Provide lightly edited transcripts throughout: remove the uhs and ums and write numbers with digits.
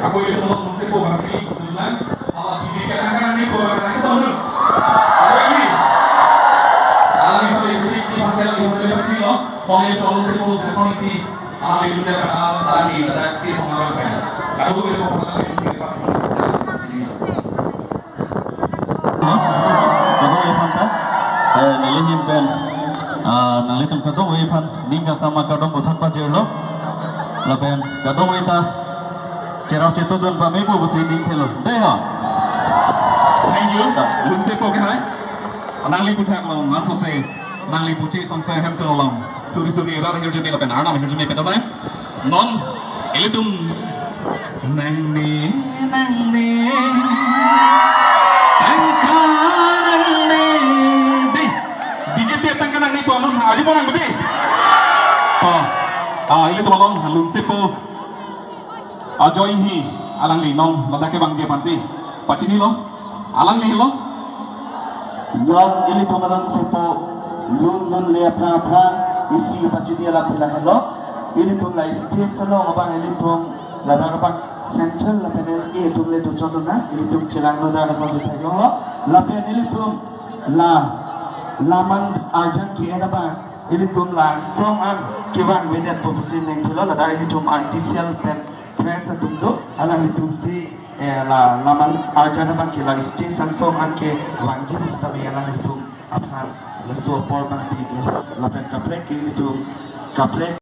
Ako itu ngomong sepo kami kebetulan Allah biji kadang-kadang ni orang kadang tahu ni. Apa ini? Alam ini sampai musik di masa yang kita lihat sini loh. Orang itu orang sepo sesuatu ini alam itu dia kadang alam ini ada sih sama orang lain. Kalau kita mau pernah kita Kadang Ivan kan, nalihin pen, nalitan kadang Ivan, ninggal sama kadang bukan pajer lo, lapen kadang kita cerau cetu dan pamepu busi ning pelo, deh lo. Thank you. Lun sepo kan? Nang li putak lo, ngan sose, nang li puci sonsai ham tu lo. Suri orang yang jadi lapen arna, yang jadi pedapai. Non, elitum nang ni. Adi orang budi. Ini tu malon halun sepo. Join hi alang li nong lada ke bang je pansi. Pacini lo, alang li lo. Yon ini tu malon sepo lun le apa isi pacini alam tilah hello. Ini tu la station lo abang ini tu lada abang central la panel A tu le tu contoh na. Ini tu celang lo dah kasih tahu lo. La panel ini tu la laman arjan ki era ba ini tum lang song an kiwan wedet popusin neng thilo la dai tum artificial pen press tum do ala ni tum si la laman arjan ba ki la station song an ke wangji stame ala ni tum aphan la so por ba pi la pen kapre ki ni tum kapre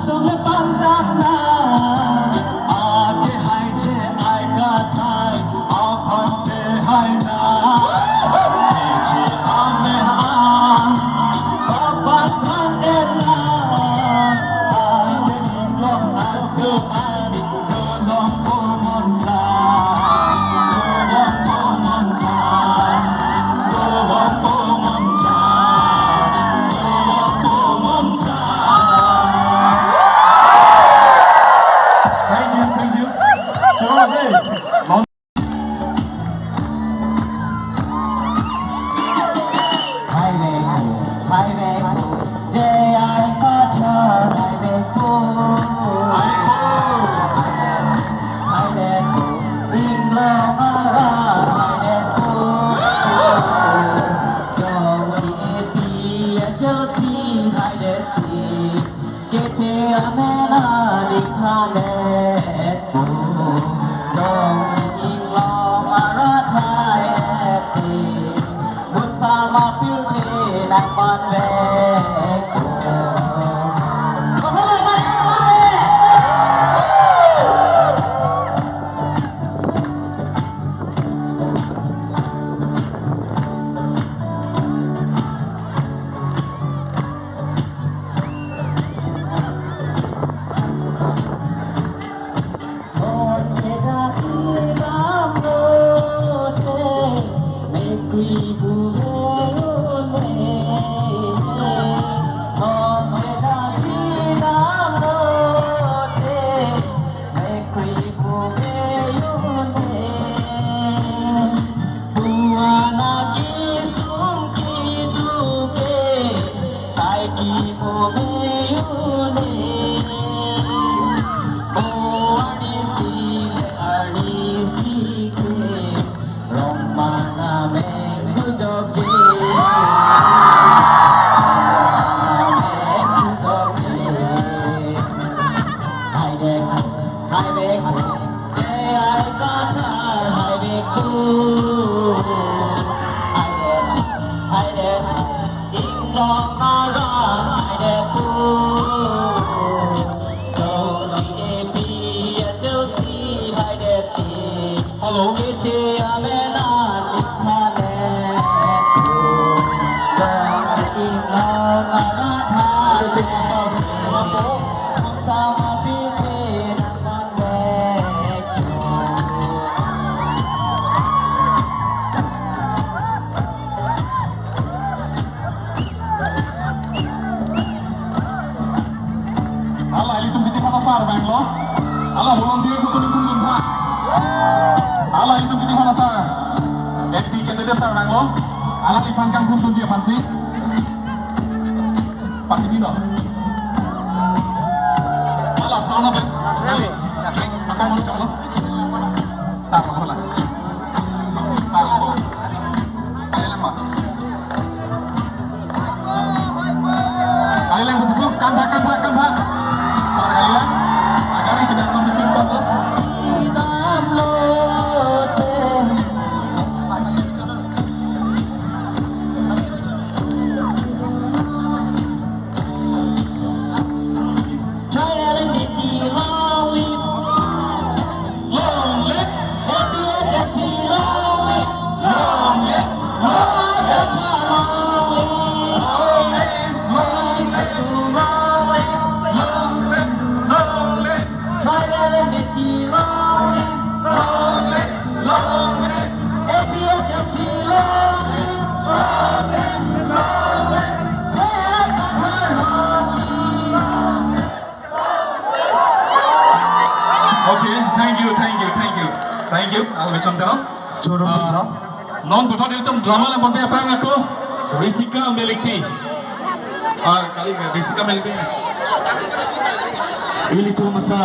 संग पांदाना आगे हाय जे आय का थाय आपते हाय ना जे आमेन बाबा थान एला आगे निलो asu ani tolong pomonsa tolong pomonsa tolong pomonsa tolong pomonsa. Thank you. Sure, hey. Highway, jai I kachar highway po, highway po, inglo mara highway po, Chelsea highway po, kete amena dikhane po, Chelsea inglo mara highway po. Buồn xa mà phiêu thế nàng ban về có số lượng này các bạn về một chế ra khi đám đô thế mê quỳ bù Hello. Allah ini tunggu cepat asar bang lo. Allah volunteer satu tunggu pak. Allah itu kucing mana sah? FD candidate sah orang lo. Allah dipanggang pun tunjuk apa sih? Pasti bino. Allah sana ber. Makan mana kalau? Sah apa lah? Sah apa? Kalian lama. Kalian bersebut kan pak. Kalian agar bisa masuk tim top lo. Okay, thank you. Always on down. Non betul itu drama yang pakai apa yang aku? Risika Meliki. Kali Risika Meliki. Ini tuh masa.